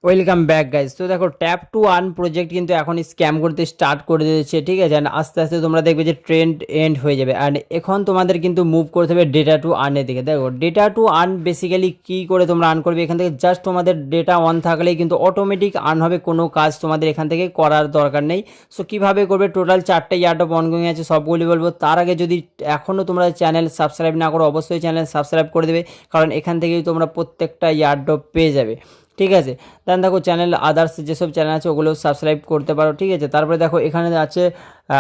Welcome back guys. তো দেখো, tap to earn project কিন্তু এখন স্ক্যাম করতে স্টার্ট করে দিয়েছে, ঠিক আছে। অ্যান্ড আস্তে আস্তে তোমরা দেখবে যে ট্রেন্ড এন্ড হয়ে যাবে। অ্যান্ড এখন তোমাদের কিন্তু মুভ করতে হবে ডেটা টু আর্নের দিকে। দেখো, ডেটা টু আর্ন বেসিক্যালি কী করে তোমরা আর্ন করবে, এখান থেকে জাস্ট তোমাদের ডেটা অন থাকলেই কিন্তু অটোমেটিক আর্ন হবে, কোনো কাজ তোমাদের এখান থেকে করার দরকার নেই। সো কীভাবে করবে, টোটাল 4টে ইয়ারড্রপ অনগোয়িং আছে, সবগুলি বলবো। তার আগে যদি এখনও তোমরা চ্যানেল সাবস্ক্রাইব না করো, অবশ্যই চ্যানেল সাবস্ক্রাইব করে দেবে, কারণ এখান থেকেই তোমরা প্রত্যেকটা ইয়ারড্রপ পেয়ে যাবে, ঠিক আছে। দেন দেখো, চ্যানেল আদার্স যেসব চ্যানেল আছে ওগুলো সাবস্ক্রাইব করতে পারো, ঠিক আছে। তারপরে দেখো, এখানে আছে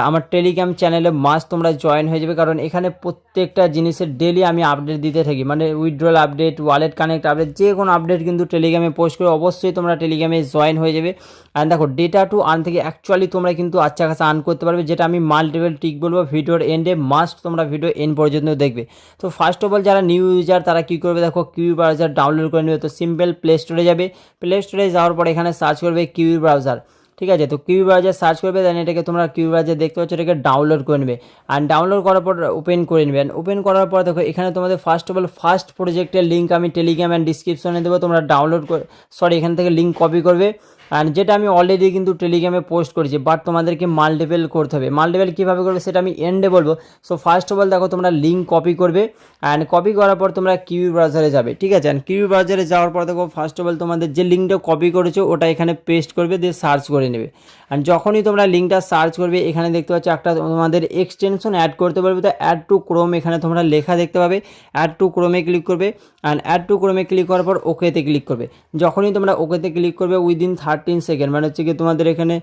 আমার টেলিগ্রাম চ্যানেলে মাস্ট তোমরা জয়েন হয়ে যাবে, কারণ এখানে প্রত্যেকটা জিনিসের ডেলি আমি আপডেট দিতে থাকি, মানে withdrawal update, wallet connect update, যে কোনো আপডেট কিন্তু টেলিগ্রামে পোস্ট করে। অবশ্যই তোমরা টেলিগ্রামে জয়েন হয়ে যাবে। আর দেখো, ডেটা টু আর্ন থেকে অ্যাকচুয়ালি তোমরা কিন্তু আচ্ছা খাসা আর্ন করতে পারবে, যেটা আমি মাল্টিপল টিক বলবো ভিডিওর এন্ডে। মাস্ট তোমরা ভিডিও এন্ড পর্যন্ত দেখবে। তো ফার্স্ট অফ অল, যারা নিউ ইউজার তারা কী করবে, দেখো কিউই ব্রাউজার ডাউনলোড করে নেবে। তো সিম্পল প্লে স্টোরে যাবে, প্লে স্টোরে যাওয়ার পর এখানে সার্চ করবে কিউই ব্রাউজার, ঠিক আছে। তো কিউই ব্রাউজার সার্চ করবে, দেন এটাকে তোমরা কিউই ব্রাউজার দেখতে পাচ্ছ, এটাকে ডাউনলোড করে নেবে। আর ডাউনলোড করার পর ওপেন করে নেবে। ওপেন করার পর দেখো, এখানে তোমাদের ফার্স্ট অফ অল ফার্স্ট প্রজেক্টের লিঙ্ক আমি টেলিগ্রাম অ্যান্ড ডিসক্রিপশনে দেবো, তোমরা ডাউনলোড করে এখান থেকে লিঙ্ক কপি করবে। আর যেটা আমি অলরেডি কিন্তু টেলিগ্রামে পোস্ট করেছি, বাট তোমাদেরকে মাল্টিপল করতে হবে। মাল্টিপল কীভাবে করবে সেটা আমি এন্ডে বলবো। সো ফার্স্ট অফ অল দেখো, তোমরা লিঙ্ক কপি করবে, অ্যান্ড কপি করার পর তোমরা কিউই ব্রাউজারে যাবে, ঠিক আছে। অ্যান্ড কিউই ব্রাউজারে যাওয়ার পর দেখো, ফার্স্ট অফ অল তোমাদের যে লিঙ্কটা কপি করেছো ওটা এখানে পেস্ট করবে, দিয়ে সার্চ করে নেবে। অ্যান্ড যখনই তোমরা লিঙ্কটা সার্চ করবে, এখানে দেখতে পাচ্ছ একটা তোমাদের এক্সটেনশন অ্যাড করতে পারবে। তো অ্যাড টু ক্রোম এখানে তোমরা লেখা দেখতে পাবে, অ্যাড টু ক্রোমে ক্লিক করবে। অ্যান্ড অ্যাড টু ক্রোমে ক্লিক করার পর ওকেতে ক্লিক করবে। যখনই তোমরা ওকেতে ক্লিক করবে, উইদিন 13 সেকেন্ড, মানে হচ্ছে কি তোমাদের এখানে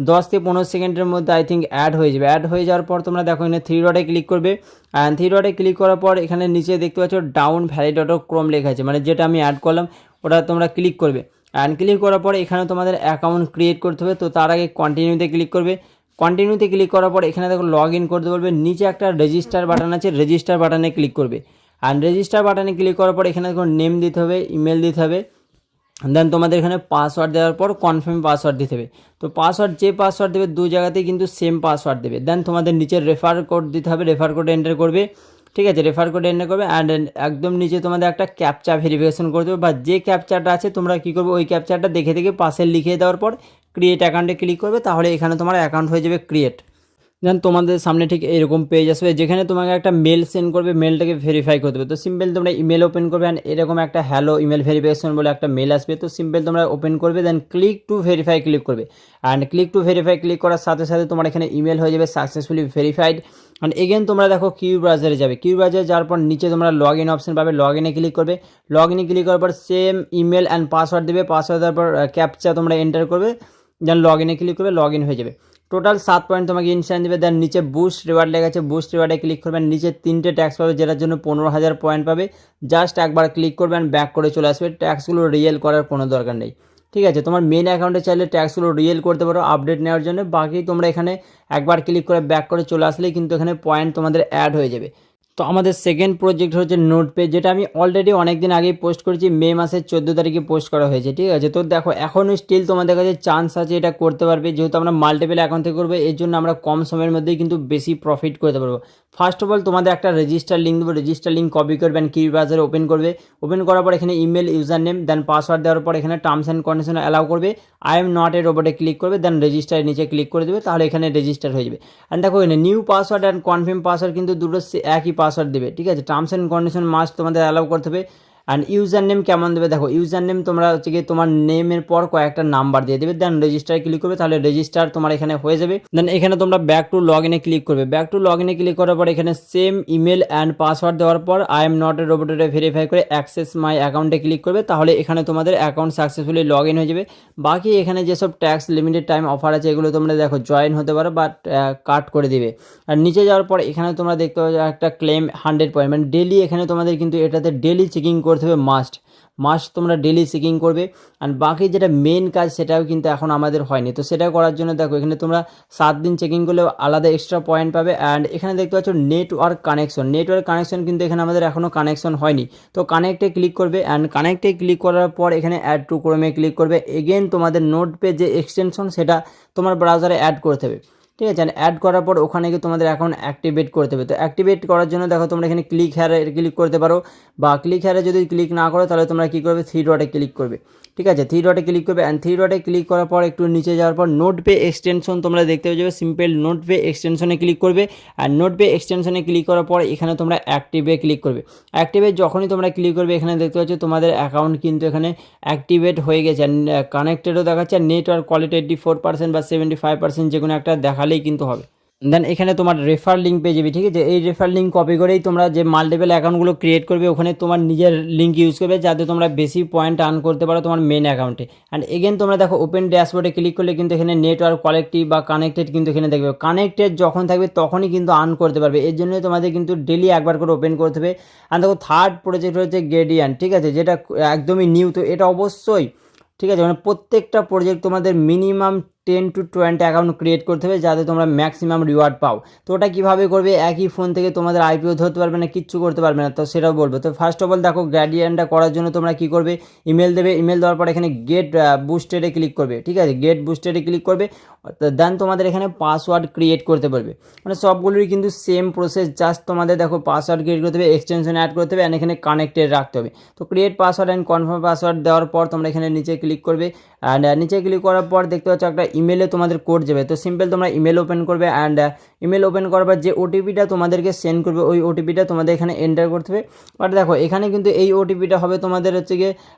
10 থেকে 15 সেকেন্ডের মধ্যে আই থিঙ্ক অ্যাড হয়ে যাবে। অ্যাড হয়ে যাওয়ার পর তোমরা দেখো, এখানে থ্রি ডটে ক্লিক করবে। অ্যান্ড থ্রি ডটে ক্লিক করার পর এখানে নিচে দেখতে পাচ্ছ ডাউন ভ্যালিড ক্রোম লেখা আছে, মানে যেটা আমি অ্যাড করলাম ওটা তোমরা ক্লিক করবে। অ্যান্ড ক্লিক করার পরে এখানে তোমাদের অ্যাকাউন্ট ক্রিয়েট করতে হবে। তো তার আগে কন্টিনিউতে ক্লিক করবে। কন্টিনিউতে ক্লিক করার পর এখানে দেখো লগ ইন করতে বলবে, নিচে একটা রেজিস্টার বাটন আছে, রেজিস্টার বাটনে ক্লিক করবে। অ্যান্ড রেজিস্টার বাটনে ক্লিক করার পর এখানে দেখো নেম দিতে হবে, ইমেল দিতে হবে, দেন তোমাদের এখানে পাসওয়ার্ড দেওয়ার পর কনফার্ম পাসওয়ার্ড দিতে হবে। তো পাসওয়ার্ড যে পাসওয়ার্ড দেবে দু জায়গাতেই কিন্তু সেম পাসওয়ার্ড দেবে। দেন তোমাদের নিচে রেফার কোড দিতে হবে, রেফার কোড এন্টার করবে, ঠিক আছে। রেফার কোড এন্টার করবে। অ্যান্ড একদম নিচে তোমাদের একটা ক্যাপচা ভেরিফিকেশন করে দেবে, বা যে ক্যাপচাটা আছে তোমরা কী করবে, ওই ক্যাপচাটা দেখে দেখে পাশে লিখে দেওয়ার পর ক্রিয়েট অ্যাকাউন্টে ক্লিক করবে, তাহলে এখানে তোমার অ্যাকাউন্ট হয়ে যাবে ক্রিয়েট। দেন তোমাদের সামনে ঠিক এরকম পেজ আসবে, যেখানে তোমাকে একটা মেল সেন্ড করবে, মেলটাকে ভেরিফাই করতে হবে। তো সিম্পল তোমরা ইমেল ওপেন করবে, অ্যান্ড এরকম একটা হ্যালো ইমেল ভেরিফিকেশন বলে একটা মেল আসবে। তো সিম্পল তোমরা ওপেন করবে, দেন ক্লিক টু ভেরিফাই ক্লিক করবে। And click to verify click করার সাথে সাথে তোমার এখানে ইমেল হয়ে যাবে সাকসেসফুলি ভেরিফাইড। অ্যান্ড এগেন তোমরা দেখো কিউ ব্রাউজারে যাবে, কিউ ব্রাউজারে যাওয়ার পর নিচে তোমরা লগ ইন অপশন পাবে, লগ ইনে ক্লিক করবে। লগ ইনে ক্লিক করার পর সেম ইমেল অ্যান্ড পাসওয়ার্ড দেবে, পাসওয়ার্ড দেওয়ার পর ক্যাপচা তোমরা এন্টার করবে, দেন লগ ইনে ক্লিক করবে, লগ ইন হয়ে যাবে। টোটাল 7 পয়েন্ট তোমাকে ইনস্ট্যান্ট দেবে। দেন নিচে বুস্ট রিওয়ার্ড লেখা আছে, বুস্ট রিওয়ার্ডে ক্লিক করবেন, নিচে 3টে ট্যাক্স পাবে, যেটার জন্য 15,000 পয়েন্ট পাবে। জাস্ট একবার ক্লিক করবেন, ব্যাক করে চলে আসবে। ট্যাক্সগুলো রিয়েল করার কোনো দরকার নেই, ঠিক আছে। তোমার মেন অ্যাকাউন্টে চাইলে ট্যাক্সগুলো রিয়েল করতে পারো আপডেট নেওয়ার জন্য। বাকি তোমরা এখানে একবার ক্লিক করে ব্যাক করে চলে আসলেই কিন্তু এখানে পয়েন্ট তোমাদের অ্যাড হয়ে যাবে। তো আমাদের সেকেন্ড প্রজেক্ট হচ্ছে নোটপেজ, যেটা আমি অলরেডি অনেক দিন আগেই পোস্ট করেছি, মে মাসের 14 তারিখে পোস্ট করা হয়েছে, ঠিক আছে। তো দেখো, এখনও স্টিল তোমাদের কাছে চান্স আছে এটা করতে পারবে, যেহেতু আমরা মাল্টিপল অ্যাকাউন্ট থেকে করবো, এর জন্য আমরা কম সময়ের মধ্যেই কিন্তু বেশি প্রফিট করতে পারবো। ফার্স্ট অফ অল তোমাদের একটা রেজিস্টার লিঙ্ক দেবো, রেজিস্টার লিঙ্ক কপি করবে, কিউই ব্রাউজারে ওপেন করবে। ওপেন করার পর এখানে email, user name, then password দেওয়ার পর এখানে টার্মস অ্যান্ড কন্ডিশন অ্যালাউ করবে, আই এম নট এ রোবটে ক্লিক করবে, দেন রেজিস্টারের নিচে ক্লিক করে দেবে, তাহলে এখানে রেজিস্টার হয়ে যাবে। অ্যান্ড দেখো, এখানে new password and confirm password কিন্তু দুটো একই পাসওয়ার্ড দেবে, ঠিক আছে। টার্মস অ্যান্ড কন্ডিশন মাস্ট তোমাদের অ্যালাউ করতে হবে। অ্যান্ড ইউজার নেম কেমন দেবে, দেখো ইউজার নেম তোমরা হচ্ছে গিয়ে তোমার নেমের পর কয়েকটা নাম্বার দিয়ে দেবে, দেন রেজিস্টারে ক্লিক করবে, তাহলে রেজিস্টার তোমার এখানে হয়ে যাবে। দেন এখানে তোমরা ব্যাক টু লগ ইনে ক্লিক করবে, ব্যাক টু লগ ইনে ক্লিক করার পর এখানে সেম ইমেল অ্যান্ড পাসওয়ার্ড দেওয়ার পর আই এম নট এ রোবটে ভেরিফাই করে অ্যাক্সেস মাই অ্যাকাউন্টে ক্লিক করবে, তাহলে এখানে তোমাদের অ্যাকাউন্ট সাকসেসফুলি লগ ইন হয়ে যাবে। বাকি এখানে যেসব ট্যাক্স লিমিটেড টাইম অফার আছে এগুলো তোমরা দেখো জয়েন হতে পারো, বাট কাট করে দিবে। আর নিচে যাওয়ার পর এখানে তোমরা দেখতে পাচ্ছ একটা ক্লেম 100 পয়েন্ট, মানে ডেলি এখানে তোমাদের কিন্তু এটাতে ডেলি চেকিং করতে হবে, মাস্ট তোমরা ডেলি চেকিং করবে। আর বাকি যেটা মেন কাজ সেটাও কিন্তু এখন আমাদের হয়নি, তো সেটা করার জন্য দেখো এখানে তোমরা 7 দিন চেকিং করলে আলাদা এক্সট্রা পয়েন্ট পাবে। অ্যান্ড এখানে দেখতে পাচ্ছ নেটওয়ার্ক কানেকশন কিন্তু এখানে আমাদের এখনও কানেকশন হয়নি, তো কানেক্টে ক্লিক করবে। অ্যান্ড কানেক্টে ক্লিক করার পর এখানে অ্যাড টু ক্রোমে ক্লিক করবে। এগেন তোমাদের নোটপেজ যে এক্সটেনশন সেটা তোমার ব্রাউজারে অ্যাড করতে হবে। ঠিক আছে। অ্যাড করার পর ওখানে গিয়ে তোমাদের অ্যাকাউন্ট অ্যাক্টিভেট করতে হবে। তো অ্যাক্টিভেট করার জন্য দেখো তোমরা এখানে ক্লিক হেয়ারে ক্লিক করতে পারো, বা ক্লিক হেয়ারে যদি ক্লিক না করো তাহলে তোমরা কী করবে, থ্রি ডটে ক্লিক করবে। ঠিক আছে, থ্রি ডটে ক্লিক করবে, অ্যান্ড থ্রি ডটে ক্লিক করার পর একটু নিচে যাওয়ার পর নোট পে এক্সটেনশন তোমরা দেখতে পেয়ে যাবে, সিম্পল নোট পে এক্সটেনশনে ক্লিক করবে। আর নোট পে এক্সটেনশনে ক্লিক করার পর এখানে তোমরা অ্যাক্টিভে ক্লিক করবে। অ্যাক্টিভে যখনই তোমরা ক্লিক করবে এখানে দেখতে পাচ্ছ তোমাদের অ্যাকাউন্ট কিন্তু এখানে অ্যাক্টিভেট হয়ে গেছে, কানেক্টেডও দেখাচ্ছে, আর নেটওয়ার্ক কোয়ালিটি 84% বা 75% যে কোনো একটা দেখালেই কিন্তু হবে। দেন এখানে তোমার রেফার লিঙ্ক পেয়ে যাবে। ঠিক আছে, এই রেফার লিঙ্ক কপি করেই তোমরা যে মাল্টিপল অ্যাকাউন্টগুলো ক্রিয়েট করবে ওখানে তোমার নিজের লিঙ্ক ইউজ করবে, যাতে তোমরা বেশি পয়েন্ট আর্ন করতে পারো তোমার মেন অ্যাকাউন্টে। অ্যান্ড এগেন তোমরা দেখো ওপেন ড্যাশবোর্ডে ক্লিক করলে কিন্তু এখানে নেটওয়ার্ক কোয়ালিটি বা কানেক্টেড কিন্তু এখানে দেখবে, কানেক্টেড যখন থাকবে তখনই কিন্তু আর্ন করতে পারবে। এর জন্য তোমাদের কিন্তু ডেলি একবার করে ওপেন করতে হবে। আর দেখো থার্ড প্রজেক্ট হচ্ছে গ্রেডিয়ান্ট। ঠিক আছে, যেটা একদমই নিউ, তো এটা অবশ্যই ঠিক আছে, মানে প্রত্যেকটা প্রজেক্ট তোমাদের মিনিমাম 10 to 20 অ্যাকাউন্ট ক্রিয়েট করতে হবে, যাতে তোমরা ম্যাক্সিমাম রিওয়ার্ড পাও। তো ওটা কীভাবে করবে, একই ফোন থেকে তোমাদের আইপিও ধরতে পারবে না, কিচ্ছু করতে পারবে না, তো সেটাও বলবো। তো ফার্স্ট অফ অল দেখো গ্র্যাডিয়েন্টটা করার জন্য তোমরা কী করবে, ইমেল দেবে, ইমেল দেওয়ার পর এখানে গেট বুস্টেডে ক্লিক করবে। ঠিক আছে, গেট বুস্টেডে ক্লিক করবে, দেন তোমাদের এখানে পাসওয়ার্ড ক্রিয়েট করতে পারবে। মানে সবগুলোরই কিন্তু সেম প্রসেস, জাস্ট তোমাদের দেখো পাসওয়ার্ড ক্রিয়েট করতে হবে, এক্সটেনশন অ্যাড করতে হবে, অ্যান্ড এখানে কানেক্টেড রাখতে হবে। তো create password and confirm password দেওয়ার পর তোমরা এখানে নিচে ক্লিক করবে, অ্যান্ড নিচে ক্লিক করার পর দেখতে পাচ্ছ একটা ইমেলে তোমাদের কোড যাবে। তো সিম্পল তোমরা ইমেল ওপেন করবে, অ্যান্ড ইমেল ওপেন করার পর যে ওটিপিটা তোমাদেরকে সেন্ড করবে ওই ওটিপিটা তোমাদের এখানে এন্টার করতে হবে। বাট দেখো এখানে কিন্তু এই ওটিপিটা হবে তোমাদের হচ্ছে গিয়ে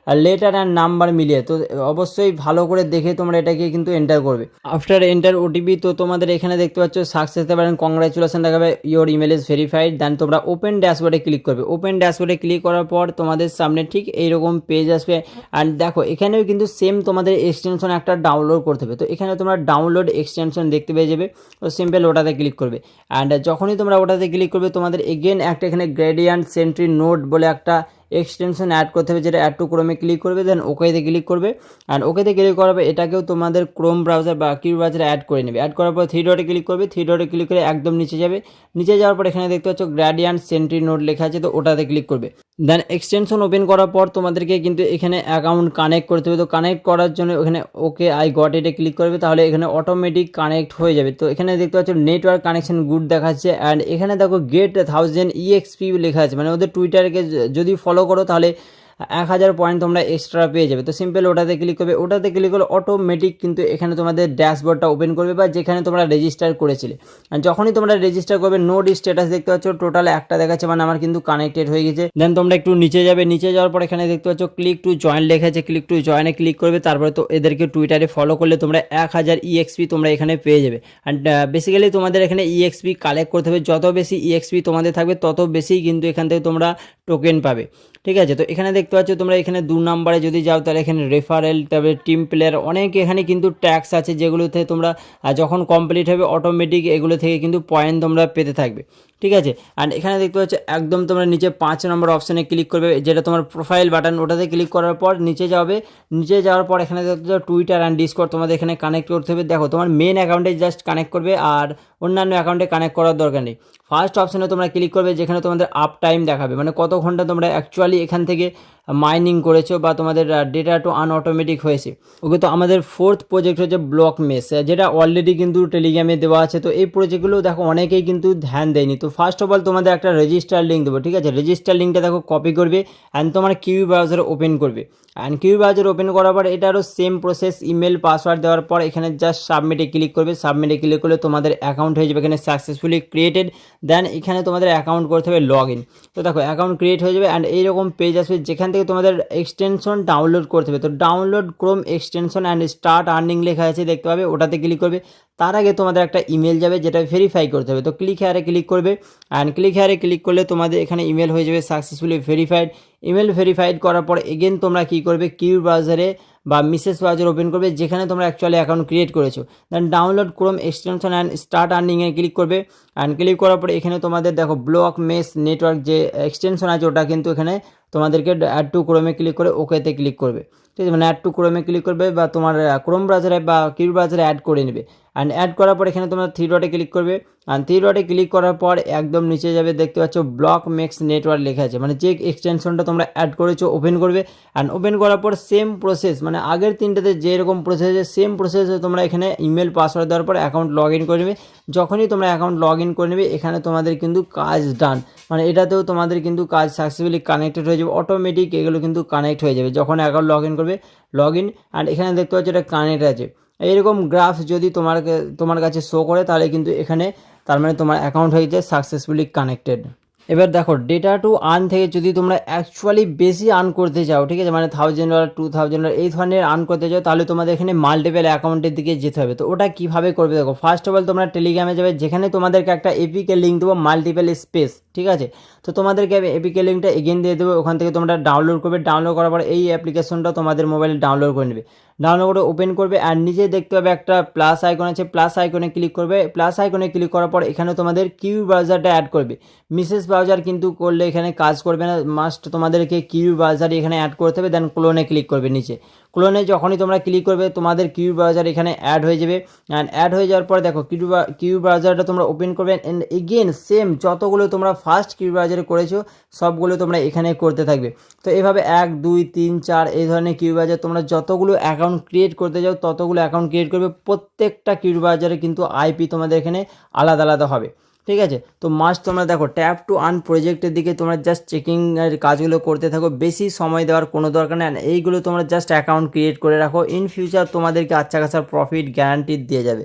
লেটার অ্যান্ড নাম্বার মিলিয়ে, তো অবশ্যই ভালো করে দেখে তোমরা এটাকে কিন্তু এন্টার করবে। আফটার এন্টার ওটিপি তো তোমাদের এখানে দেখতে পাচ্ছ সাকসেস দেবে, কংগ্রাচুলেশন দেখাবে, ইওর ইমেল ইজ ভেরিফাইড। দেন তোমরা ওপেন ড্যাশবোর্ডে ক্লিক করবে। ওপেন ড্যাশবোর্ডে ক্লিক করার পর তোমাদের সামনে ঠিক এইরকম পেজ আসবে। অ্যান্ড দেখো এখানেও কিন্তু সেম তোমাদের এক্সটেনশন একটা ডাউনলোড করতে হবে। তো এখানে তোমরা ডাউনলোড এক্সটেনশন দেখতে পেয়ে যাবে, তো সিম্পল ওটাতে ক্লিক করবে। অ্যান্ড যখনই তোমরা ওটাতে ক্লিক করবে তোমাদের এগেন একটা এখানে গ্রেডিয়েন্ট সেন্ট্রি নোড বলে একটা এক্সটেনশন অ্যাড করতে হবে, যেটা অ্যাড টু ক্রোমে ক্লিক করবে, দেন ওকেতে ক্লিক করবে। অ্যান্ড ওকেতে ক্লিক করার পর এটাকেও তোমাদের ক্রোম ব্রাউজার বা কিউ ব্রাউজারে অ্যাড করে নেবে। অ্যাড করার পর থ্রি ডটে ক্লিক করবে, থ্রি ডটে ক্লিক করে একদম নিচে যাবে। নিচে যাওয়ার পর এখানে দেখতে পাচ্ছ গ্রেডিয়েন্ট সেন্ট্রি নোড লেখা আছে, তো ওটাতে ক্লিক করবে। দেন এক্সটেনশন ওপেন করার পর তোমাদেরকে কিন্তু এখানে অ্যাকাউন্ট কানেক্ট করতে হবে। তো কানেক্ট করার জন্য এখানে ওকে আই গট ইটে ক্লিক করবে, তাহলে এখানে অটোমেটিক কানেক্ট হয়ে যাবে। তো এখানে দেখতে পাচ্ছ নেটওয়ার্ক কানেকশন গুড দেখাচ্ছে। অ্যান্ড এখানে দেখো গেট 1000 EXP লেখা আছে, মানে ওদের টুইটারকে যদি ফলো করো তাহলে 1000 পয়েন্ট তোমরা এক্সট্রা পেয়ে যাবে। তো সিম্পল ওটাতে ক্লিক করবে। ওটাতে ক্লিক করলে অটোমেটিক কিন্তু এখানে তোমাদের ড্যাশবোর্ডটা ওপেন করবে, বা যেখানে তোমরা রেজিস্টার করেছিলে। আর যখনই তোমরা রেজিস্টার করবে নোড স্ট্যাটাস দেখতে পাচ্ছ টোটাল একটা দেখাচ্ছে, মানে আমার কিন্তু কানেক্টেড হয়ে গেছে। দেন তোমরা একটু নিচে যাবে, নিচে যাওয়ার পর এখানে দেখতে পাচ্ছ ক্লিক টু জয়েন লেখা আছে, ক্লিক টু জয়েনে ক্লিক করবে। তারপরে তো এদেরকে টুইটারে ফলো করলে তোমরা 1000 EXP তোমরা এখানে পেয়ে যাবে। অ্যান্ড বেসিক্যালি তোমাদের এখানে EXP কালেক্ট করতে হবে, যত বেশি EXP তোমাদের থাকবে তত বেশি কিন্তু এখান থেকে তোমরা টোকেন পাবে। ঠিক আছে, তো এখানে দেখতে পাচ্ছ তোমরা এখানে 2 নম্বরে যদি যাও তাহলে এখানে রেফারেল, তারপরে টিম প্লেয়ার, অনেক এখানে কিন্তু ট্যাক্স আছে, যেগুলোতে তোমরা যখন কমপ্লিট হবে অটোমেটিক এগুলো থেকে কিন্তু পয়েন্ট তোমরা পেতে থাকবে। ঠিক আছে, অ্যান্ড এখানে দেখতে পাচ্ছ একদম তোমরা নিচে 5 নম্বর অপশানে ক্লিক করবে, যেটা তোমার প্রোফাইল বাটন, ওটাতে ক্লিক করার পর নিচে যাবে। নিচে যাওয়ার পর এখানে দেখতে পাচ্ছ টুইটার অ্যান্ড ডিসকর্ড তোমাদের এখানে কানেক্ট করতে হবে। দেখো তোমার মেন অ্যাকাউন্টে জাস্ট কানেক্ট করবে, আর অন্যান্য অ্যাকাউন্টে কানেক্ট করার দরকার নেই। ফার্স্ট অপশানে তোমরা ক্লিক করবে, যেখানে তোমাদের আপ টাইম দেখাবে, মানে কত ঘন্টা তোমরা অ্যাকচুয়ালি এখান থেকে মাইনিং করেছো বা তোমাদের ডেটা টু আন অটোমেটিক হয়েছে। ওকে, তো আমাদের ফোর্থ প্রজেক্ট হচ্ছে ব্লক মেশ, যেটা অলরেডি কিন্তু টেলিগ্রামে দেওয়া আছে। তো এই প্রজেক্টগুলো দেখো অনেকেই কিন্তু ধ্যান দেয়নি। তো ফার্স্ট অফ অল তোমাদের একটা রেজিস্টার লিঙ্ক দেবো। ঠিক আছে, রেজিস্টার লিঙ্কটা দেখো কপি করবে, অ্যান্ড তোমার কিউ ব্রাউজার ওপেন করবে। অ্যান্ড কিউ ব্রাউজার ওপেন করার পর এটারও সেম প্রসেস, ইমেল পাসওয়ার্ড দেওয়ার পর এখানে জাস্ট সাবমিটে ক্লিক করবে। সাবমিটে ক্লিক করলে তোমাদের অ্যাকাউন্ট হয়ে যাবে এখানে সাকসেসফুলি ক্রিয়েটেড। দেন এখানে তোমাদের অ্যাকাউন্ট করতে হবে লগ ইন। তো দেখো অ্যাকাউন্ট ক্রিয়েট হয়ে যাবে, অ্যান্ড এইরকম পেজ আসবে যেখান থেকে তোমাদের এক্সটেনশন ডাউনলোড করতে হবে। তো download Chrome extension and start earning লেখা আছে দেখতে পাবে, ওটাতে ক্লিক করবে। তার আগে তোমাদের একটা ইমেল যাবে, যেটা ভেরিফাই করতে হবে। তো ক্লিক হেয়ারে ক্লিক করবে, অ্যান্ড ক্লিক হেয়ারে ক্লিক করলে তোমাদের এখানে ইমেল হয়ে যাবে সাকসেসফুলি ভেরিফাইড। ইমেল ভেরিফাইড করার পর এগেন তোমরা কী করবে, কিউ ব্রাউজারে বা মিসেস ব্রাউজার ওপেন করবে, যেখানে তোমরা অ্যাকচুয়ালি অ্যাকাউন্ট ক্রিয়েট করেছো। Then download Chrome extension and start আর্নিংয়ে ক্লিক করবে। অ্যান্ড ক্লিক করার পরে এখানে তোমাদের দেখো ব্লক মেশ নেটওয়ার্ক যে এক্সটেনশন আছে ওটা কিন্তু এখানে তোমাদেরকে অ্যাড টু ক্রোমে ক্লিক করে ওকেতে ক্লিক করবে। ঠিক আছে, মানে অ্যাড টু ক্রোমে ক্লিক করবে বা তোমার ক্রোম ব্রাউজারে বা কিউ ব্রাউজারে অ্যাড করে নেবে। অ্যান্ড অ্যাড করার পর এখানে তোমরা থ্রি ডটে ক্লিক করবে। আর থ্রি ডটে ক্লিক করার পর একদম নিচে যাবে, দেখতে পাচ্ছ ব্লক মেক্স নেটওয়ার্ক লেখা আছে, মানে যে এক্সটেনশনটা তোমরা অ্যাড করেছো ওপেন করবে। অ্যান্ড ওপেন করার পর সেম প্রসেস, মানে আগের তিনটাতে যেরকম প্রসেস আছে সেম প্রসেসে তোমরা এখানে ইমেল পাসওয়ার্ড দেওয়ার পর অ্যাকাউন্ট লগ ইন করে নেবে। যখনই তোমরা অ্যাকাউন্ট লগ ইন করে নেবে এখানে তোমাদের কিন্তু কাজ ডান, মানে এটাতেও তোমাদের কিন্তু কাজ সাকসেসফুলি কানেক্টেড হয়ে যাবে, অটোমেটিক এগুলো কিন্তু কানেক্ট হয়ে যাবে যখন অ্যাকাউন্ট লগ ইন করবে। লগ ইন অ্যান্ড এখানে দেখতে পাচ্ছ এটা কানেক্ট আছে। এইরকম গ্রাফ যদি তোমার কাছে শো করে তাহলে কিন্তু এখানে তার মানে তোমার অ্যাকাউন্ট হয়ে যায় সাকসেসফুলি কানেক্টেড। এবার দেখো ডেটা টু আর্ন থেকে যদি তোমরা অ্যাকচুয়ালি বেশি আর্ন করতে চাও, ঠিক আছে, মানে $1000 $2000 এই ধরনের আর্ন করতে চাও, তাহলে তোমাদের এখানে মাল্টিপল অ্যাকাউন্টের দিকে যেতে হবে। তো ওটা কীভাবে করবে দেখো, ফার্স্ট অফ অল তোমরা টেলিগ্রামে যাবে, যেখানে তোমাদেরকে একটা এপিকে লিঙ্ক দেবো মাল্টিপল স্পেস, ঠিক আছে। তো তোমাদেরকে আমি এপিকে লিঙ্কটা এগেন দিয়ে দেবো, ওখান থেকে তোমরা ডাউনলোড করবে। ডাউনলোড করার পর এই অ্যাপ্লিকেশনটা তোমাদের মোবাইলে ডাউনলোড করে নেবে। ডাউনলোড করে ওপেন করবে আর নিচে দেখতে পাবে একটা প্লাস আইকন আছে, প্লাস আইকনে ক্লিক করবে। প্লাস আইকনে ক্লিক করার পর এখানে তোমাদের কিউ ব্রাউজারটা অ্যাড করবে। মিসেস ব্রাউজার কিন্তু করলে এখানে কাজ করবে না, মাস্ট তোমাদেরকে কিউ ব্রাউজার এখানে অ্যাড করতে হবে। দেন ক্লোনে ক্লিক করবে নিচে। ক্লোনে যখনই তোমরা ক্লিক করবে তোমাদের কিউ ব্রাউজার এখানে অ্যাড হয়ে যাবে। অ্যান্ড অ্যাড হয়ে যাওয়ার পর দেখো কিউ ব্রাউজারটা তোমরা ওপেন করবে। অ্যান্ড এগেন সেম যতগুলো তোমরা ফার্স্ট কিউ ব্রাউজারে করেছো সবগুলো তোমরা এখানে করতে থাকবে। তো এভাবে 1 2 3 4 এই ধরনের কিউ ব্রাউজার তোমরা যতগুলো অ্যাকাউন্ট ক্রিয়েট করতে যাও ততগুলো অ্যাকাউন্ট ক্রিয়েট করবে। প্রত্যেকটা কিউ ব্রাউজারে কিন্তু আইপি তোমাদের এখানে আলাদা আলাদা হবে, ঠিক আছে। তো মাস্ট তোমরা দেখো ট্যাপ টু আর্ন প্রজেক্টের দিকে তোমরা জাস্ট চেকিং এর কাজগুলো করতে থাকো, বেশি সময় দেওয়ার কোনো দরকার নেই। এইগুলো তোমরা জাস্ট অ্যাকাউন্ট ক্রিয়েট করে রাখো, ইন ফিউচার তোমাদেরকে আচ্ছা খাসা প্রফিট গ্যারান্টি দিয়ে যাবে।